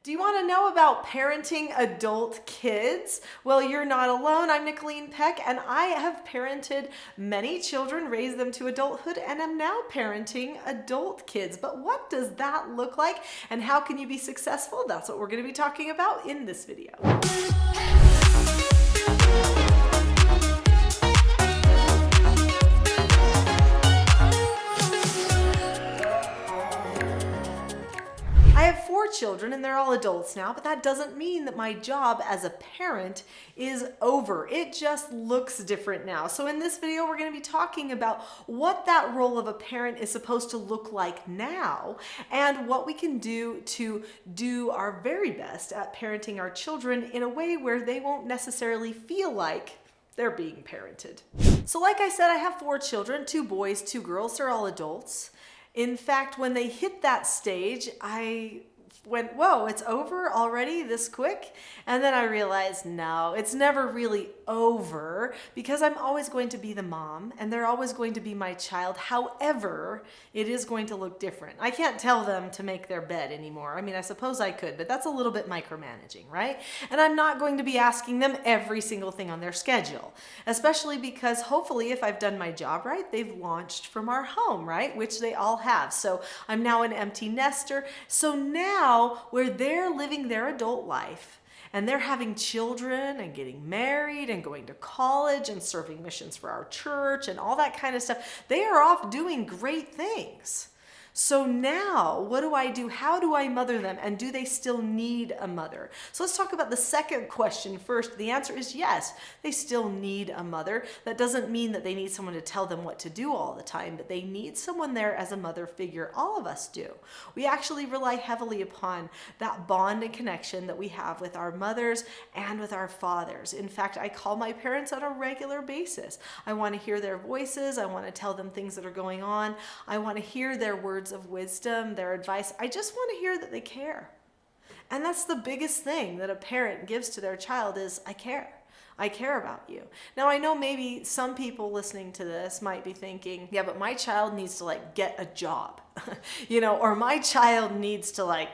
Do you want to know about parenting adult kids? Well, you're not alone. I'm Nicholeen Peck, and I have parented many children, raised them to adulthood, and am now parenting adult kids. But what does that look like, and how can you be successful? That's what we're going to be talking about in this video. I have 4 children and they're all adults now, but that doesn't mean that my job as a parent is over. It just looks different now. So in this video, we're going to be talking about what that role of a parent is supposed to look like now and what we can do to do our very best at parenting our children in a way where they won't necessarily feel like they're being parented. So like I said, I have 4 children, 2 boys, 2 girls. They're all adults. In fact, when they hit that stage, I went, whoa, it's over already this quick? And then I realized, no, it's never really over because I'm always going to be the mom and they're always going to be my child. However, it is going to look different. I can't tell them to make their bed anymore. I mean, I suppose I could, but that's a little bit micromanaging, right? And I'm not going to be asking them every single thing on their schedule, especially because hopefully if I've done my job right, they've launched from our home, right? Which they all have. So I'm now an empty nester. So now where they're living their adult life and they're having children and getting married and going to college and serving missions for our church and all that kind of stuff, they are off doing great things. So now, what do I do? How do I mother them? And do they still need a mother? So let's talk about the second question first. The answer is yes, they still need a mother. That doesn't mean that they need someone to tell them what to do all the time, but they need someone there as a mother figure. All of us do. We actually rely heavily upon that bond and connection that we have with our mothers and with our fathers. In fact, I call my parents on a regular basis. I want to hear their voices. I want to tell them things that are going on. I want to hear their words of wisdom, their advice. I just want to hear that they care. And that's the biggest thing that a parent gives to their child is, I care. I care about you. Now, I know maybe some people listening to this might be thinking, yeah, but my child needs to get a job, or my child needs to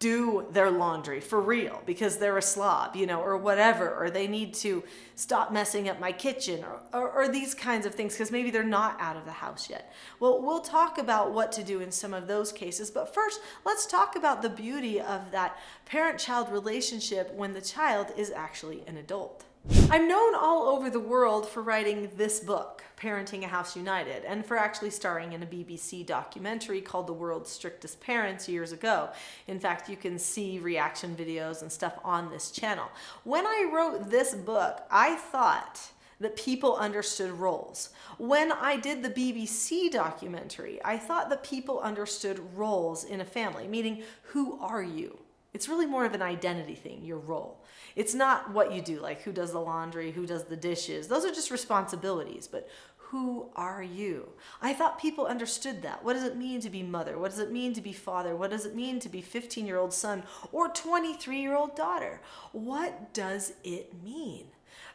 do their laundry for real because they're a slob, or whatever, or they need to stop messing up my kitchen or these kinds of things because maybe they're not out of the house yet. Well, we'll talk about what to do in some of those cases, but first, let's talk about the beauty of that parent-child relationship when the child is actually an adult. I'm known all over the world for writing this book, Parenting a House United, and for actually starring in a BBC documentary called The World's Strictest Parents years ago. In fact, you can see reaction videos and stuff on this channel. When I wrote this book, I thought that people understood roles. When I did the BBC documentary, I thought that people understood roles in a family, meaning who are you? It's really more of an identity thing, your role. It's not what you do, like who does the laundry, who does the dishes. Those are just responsibilities, but who are you? I thought people understood that. What does it mean to be mother? What does it mean to be father? What does it mean to be 15-year-old son or 23-year-old daughter? What does it mean?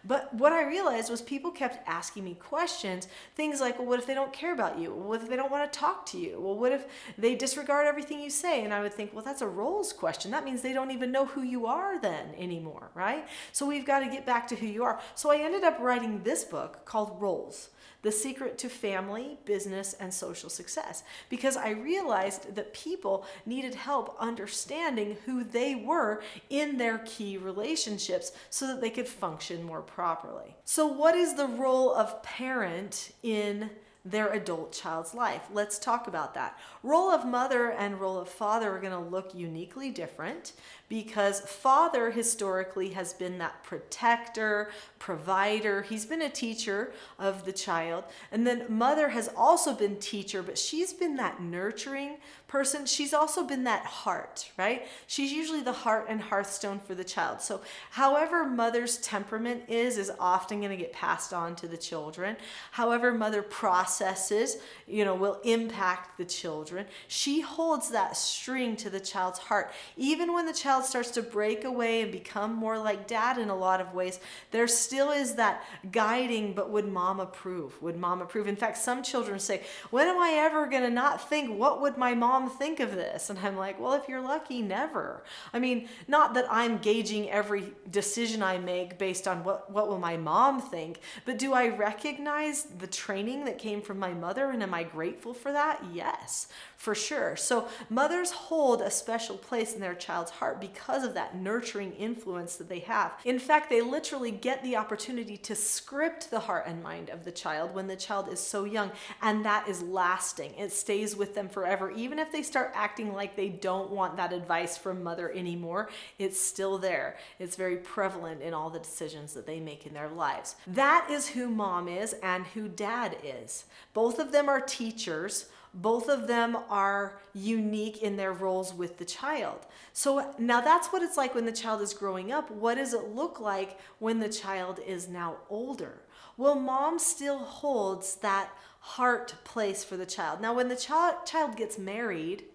But what I realized was people kept asking me questions, things like, well, what if they don't care about you? Well, what if they don't want to talk to you? Well, what if they disregard everything you say? And I would think, well, that's a roles question. That means they don't even know who you are then anymore, right? So we've got to get back to who you are. So I ended up writing this book called Roles: The Secret to Family, Business, and Social Success, because I realized that people needed help understanding who they were in their key relationships so that they could function more properly. So what is the role of parent in their adult child's life? Let's talk about that. Role of mother and role of father are going to look uniquely different because father historically has been that protector, provider. He's been a teacher of the child. And then mother has also been teacher, but she's been that nurturing person. She's also been that heart, right? She's usually the heart and hearthstone for the child. So however mother's temperament is often going to get passed on to the children. However mother processes processes, will impact the children. She holds that string to the child's heart. Even when the child starts to break away and become more like dad in a lot of ways, there still is that guiding, but would mom approve? Would mom approve? In fact, some children say, when am I ever going to not think, what would my mom think of this? And I'm like, well, if you're lucky, never. I mean, not that I'm gauging every decision I make based on what will my mom think, but do I recognize the training that came from my mother, and am I grateful for that? Yes, for sure. So mothers hold a special place in their child's heart because of that nurturing influence that they have. In fact, they literally get the opportunity to script the heart and mind of the child when the child is so young, and that is lasting. It stays with them forever. Even if they start acting like they don't want that advice from mother anymore, it's still there. It's very prevalent in all the decisions that they make in their lives. That is who mom is and who dad is. Both of them are teachers. Both of them are unique in their roles with the child. So now that's what it's like when the child is growing up. What does it look like when the child is now older? Well, mom still holds that heart place for the child. Now, when the child gets married,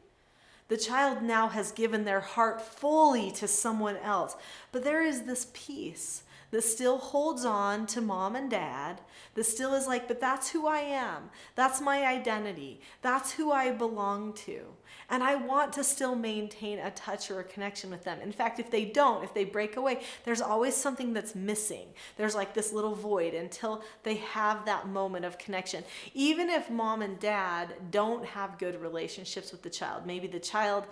the child now has given their heart fully to someone else. But there is this piece that still holds on to mom and dad, that still is like, but that's who I am. That's my identity. That's who I belong to. And I want to still maintain a touch or a connection with them. In fact, if they don't, if they break away, there's always something that's missing. There's like this little void until they have that moment of connection. Even if mom and dad don't have good relationships with the child, maybe the child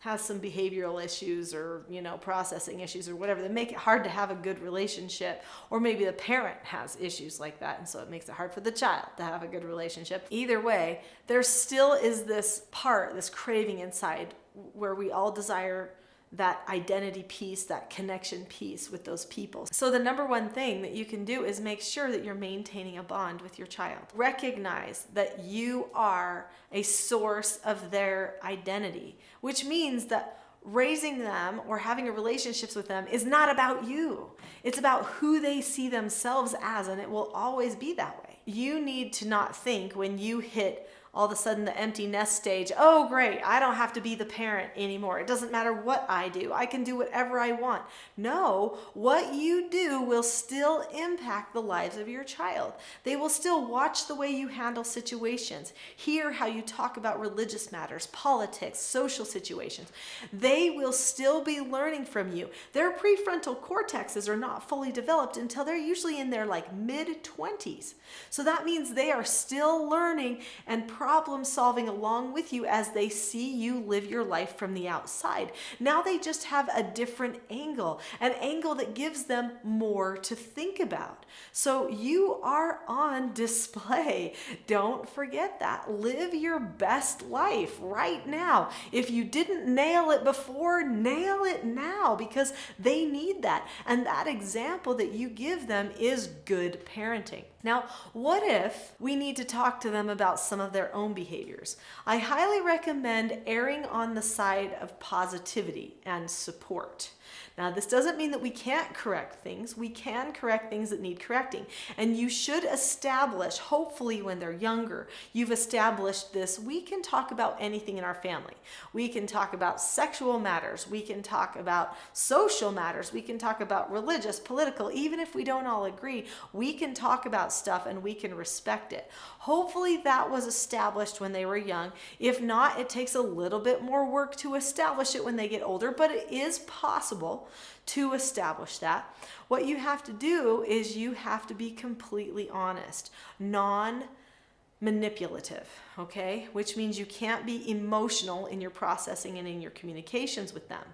has some behavioral issues or, processing issues or whatever that make it hard to have a good relationship, or maybe the parent has issues like that, and so it makes it hard for the child to have a good relationship. Either way, there still is this part, this craving inside where we all desire that identity piece, that connection piece with those people. So the number one thing that you can do is make sure that you're maintaining a bond with your child. Recognize that you are a source of their identity, which means that raising them or having a relationships with them is not about you. It's about who they see themselves as, and it will always be that way. You need to not think when you hit all of a sudden the empty nest stage, oh great, I don't have to be the parent anymore. It doesn't matter what I do. I can do whatever I want. No, what you do will still impact the lives of your child. They will still watch the way you handle situations, hear how you talk about religious matters, politics, social situations. They will still be learning from you. Their prefrontal cortexes are not fully developed until they're usually in their mid-20s. So that means they are still learning and problem solving along with you as they see you live your life from the outside. Now they just have a different angle, an angle that gives them more to think about. So you are on display. Don't forget that. Live your best life right now. If you didn't nail it before, nail it now, because they need that. And that example that you give them is good parenting. Now, what if we need to talk to them about some of their own behaviors? I highly recommend erring on the side of positivity and support. Now, this doesn't mean that we can't correct things. We can correct things that need correcting. And you should establish, hopefully when they're younger, you've established this. We can talk about anything in our family. We can talk about sexual matters. We can talk about social matters. We can talk about religious, political. Even if we don't all agree, we can talk about stuff and we can respect it. Hopefully that was established when they were young. If not, it takes a little bit more work to establish it when they get older, but it is possible to establish that. What you have to do is you have to be completely honest, non-manipulative, okay? Which means you can't be emotional in your processing and in your communications with them.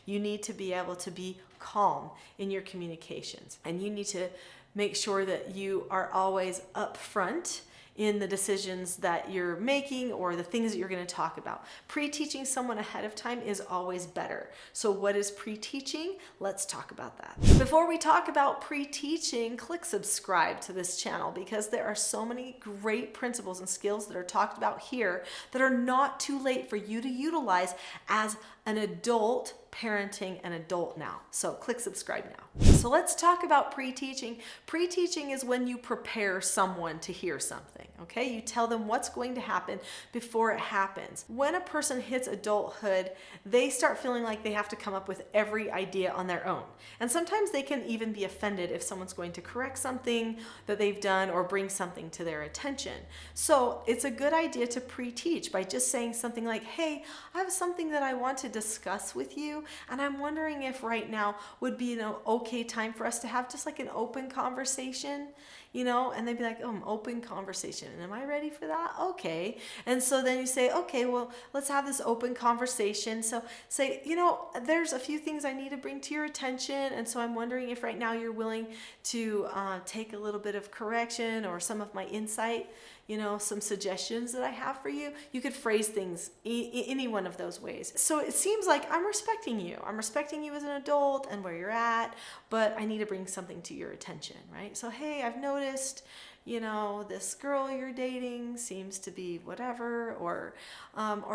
You need to be able to be calm in your communications, and you need to make sure that you are always upfront in the decisions that you're making or the things that you're going to talk about. Pre-teaching someone ahead of time is always better. So what is pre-teaching? Let's talk about that. Before we talk about pre-teaching, click subscribe to this channel because there are so many great principles and skills that are talked about here that are not too late for you to utilize as an adult parenting an adult now. So click subscribe now. So let's talk about pre-teaching. Pre-teaching is when you prepare someone to hear something, okay? You tell them what's going to happen before it happens. When a person hits adulthood, they start feeling like they have to come up with every idea on their own. And sometimes they can even be offended if someone's going to correct something that they've done or bring something to their attention. So it's a good idea to pre-teach by just saying something like, hey, I have something that I want to discuss with you, and I'm wondering if right now would be an okay time for us to have just like an open conversation, and they'd be like, oh, open conversation. And am I ready for that? Okay. And so then you say, okay, well, let's have this open conversation. So say, there's a few things I need to bring to your attention. And so I'm wondering if right now you're willing to take a little bit of correction or some of my insight, some suggestions that I have for you. You could phrase things any one of those ways. So it seems like I'm respecting you. I'm respecting you as an adult and where you're at, but I need to bring something to your attention, right? So, hey, I've noticed, this girl you're dating seems to be whatever, or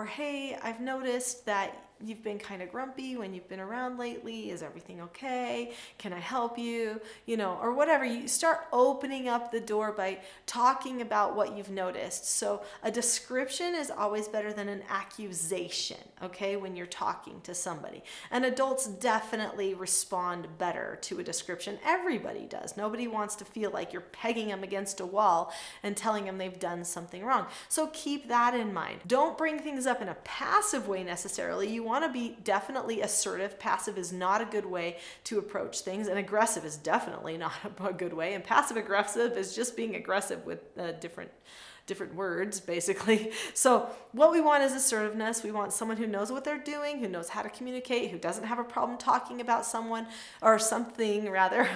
hey, I've noticed that you've been kind of grumpy when you've been around lately. Is everything okay? Can I help you? Or whatever. You start opening up the door by talking about what you've noticed. So a description is always better than an accusation, okay, when you're talking to somebody. And adults definitely respond better to a description. Everybody does. Nobody wants to feel like you're pegging them against a wall and telling them they've done something wrong. So keep that in mind. Don't bring things up in a passive way necessarily. You want to be definitely assertive. Passive is not a good way to approach things, and aggressive is definitely not a good way. And passive aggressive is just being aggressive with different words, basically. So what we want is assertiveness. We want someone who knows what they're doing, who knows how to communicate, who doesn't have a problem talking about someone or something, rather,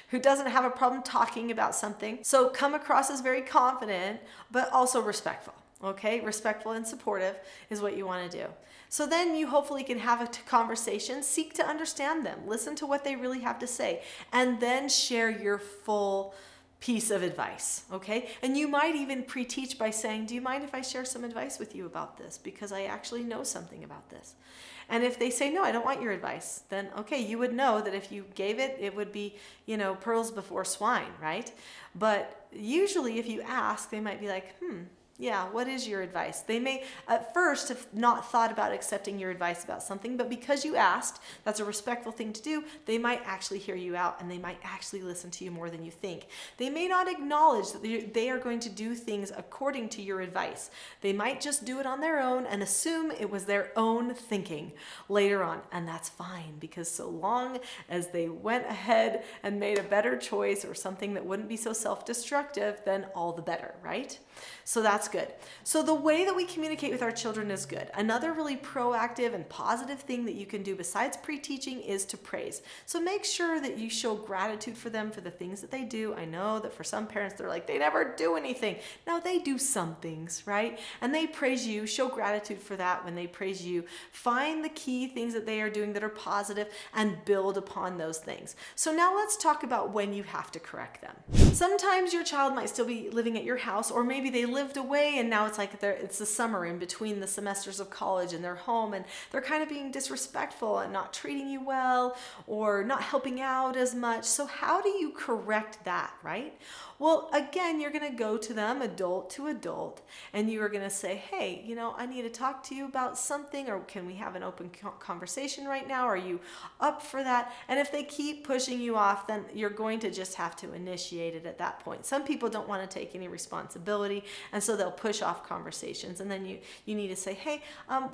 who doesn't have a problem talking about something. So come across as very confident, but also respectful. Okay, respectful and supportive is what you want to do. So then you hopefully can have a conversation, seek to understand them, listen to what they really have to say, and then share your full piece of advice, okay? And you might even pre-teach by saying, do you mind if I share some advice with you about this? Because I actually know something about this. And if they say, no, I don't want your advice, then okay, you would know that if you gave it, it would be, pearls before swine, right? But usually if you ask, they might be like, yeah, what is your advice? They may at first have not thought about accepting your advice about something, but because you asked, that's a respectful thing to do, they might actually hear you out and they might actually listen to you more than you think. They may not acknowledge that they are going to do things according to your advice. They might just do it on their own and assume it was their own thinking later on, and that's fine, because so long as they went ahead and made a better choice or something that wouldn't be so self-destructive, then all the better, right? So that's good. So the way that we communicate with our children is good. Another really proactive and positive thing that you can do besides pre-teaching is to praise. So make sure that you show gratitude for them for the things that they do. I know that for some parents, they're like, they never do anything. No, they do some things, right? And they praise you. Show gratitude for that when they praise you. Find the key things that they are doing that are positive and build upon those things. So now let's talk about when you have to correct them. Sometimes your child might still be living at your house, or maybe they lived away and now it's like it's the summer in between the semesters of college and they're home and they're kind of being disrespectful and not treating you well or not helping out as much. So how do you correct that, right? Well, again, you're going to go to them adult to adult and you are going to say, hey, I need to talk to you about something, or can we have an open conversation right now? Are you up for that? And if they keep pushing you off, then you're going to just have to initiate it at that point. Some people don't want to take any responsibility, and so they'll push off conversations, and then you need to say, hey,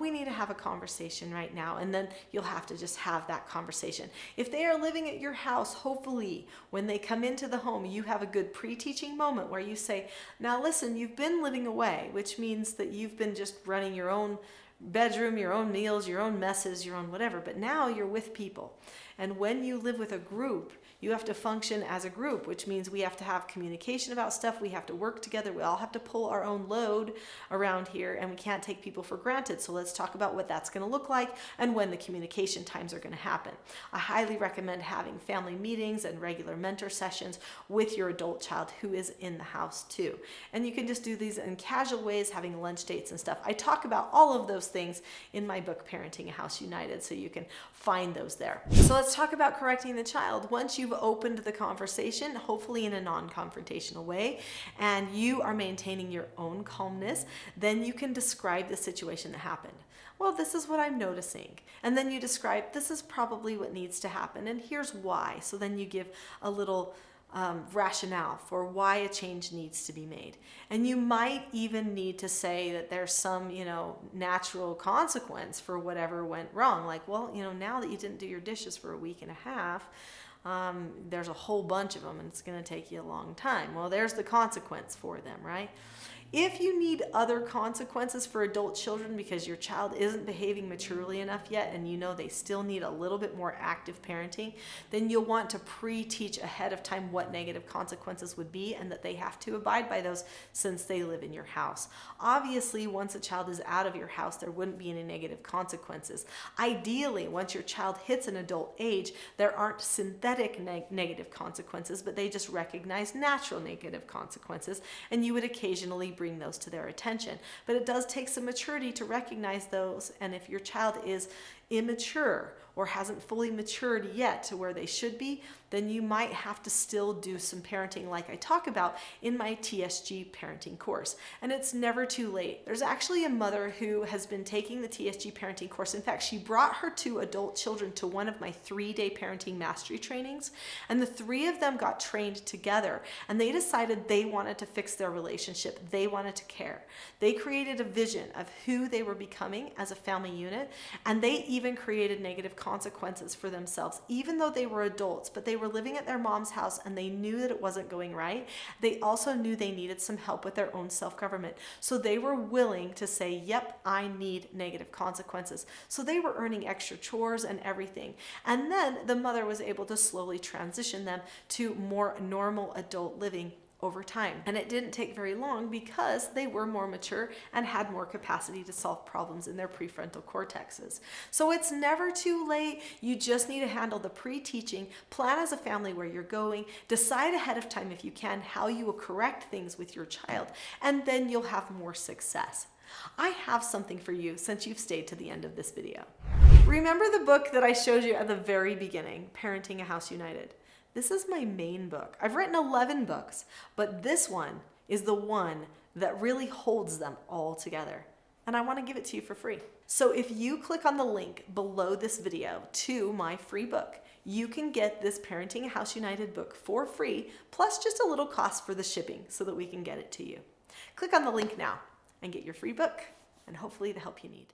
we need to have a conversation right now, and then you'll have to just have that conversation. If they are living at your house, hopefully when they come into the home, you have a good pre-teaching moment where you say, now listen, you've been living away, which means that you've been just running your own bedroom, your own meals, your own messes, your own whatever, but now you're with people. And when you live with a group, you have to function as a group, which means we have to have communication about stuff. We have to work together. We all have to pull our own load around here, and we can't take people for granted. So let's talk about what that's going to look like and when the communication times are going to happen. I highly recommend having family meetings and regular mentor sessions with your adult child who is in the house too. And you can just do these in casual ways, having lunch dates and stuff. I talk about all of those things in my book, Parenting a House United, so you can find those there. So let's talk about correcting the child. Once you've opened the conversation, hopefully in a non-confrontational way, and you are maintaining your own calmness, then you can describe the situation that happened. Well, this is what I'm noticing. And then you describe, this is probably what needs to happen, and here's why. So then you give a little rationale for why a change needs to be made. And you might even need to say that there's some, natural consequence for whatever went wrong. Like, well, now that you didn't do your dishes for a week and a half, there's a whole bunch of them and it's going to take you a long time. Well, there's the consequence for them, right? If you need other consequences for adult children because your child isn't behaving maturely enough yet and they still need a little bit more active parenting, then you'll want to pre-teach ahead of time what negative consequences would be and that they have to abide by those since they live in your house. Obviously, once a child is out of your house, there wouldn't be any negative consequences. Ideally, once your child hits an adult age, there aren't synthetic negative consequences, but they just recognize natural negative consequences, and you would occasionally bring those to their attention. But it does take some maturity to recognize those, and if your child is immature or hasn't fully matured yet to where they should be, then you might have to still do some parenting like I talk about in my TSG parenting course. And it's never too late. There's actually a mother who has been taking the TSG parenting course. In fact, she brought her 2 adult children to one of my 3-day parenting mastery trainings, and the 3 of them got trained together, and they decided they wanted to fix their relationship. They wanted to care. They created a vision of who they were becoming as a family unit, and they even created negative consequences for themselves, even though they were adults, but they were living at their mom's house and they knew that it wasn't going right. They also knew they needed some help with their own self-government. So they were willing to say, yep, I need negative consequences. So they were earning extra chores and everything. And then the mother was able to slowly transition them to more normal adult living over time. And it didn't take very long because they were more mature and had more capacity to solve problems in their prefrontal cortexes. So it's never too late. You just need to handle the pre-teaching, plan as a family where you're going, decide ahead of time if you can how you will correct things with your child, and then you'll have more success. I have something for you since you've stayed to the end of this video. Remember the book that I showed you at the very beginning, Parenting a House United? This is my main book. I've written 11 books, but this one is the one that really holds them all together. And I want to give it to you for free. So if you click on the link below this video to my free book, you can get this Parenting a House United book for free, plus just a little cost for the shipping so that we can get it to you. Click on the link now and get your free book and hopefully the help you need.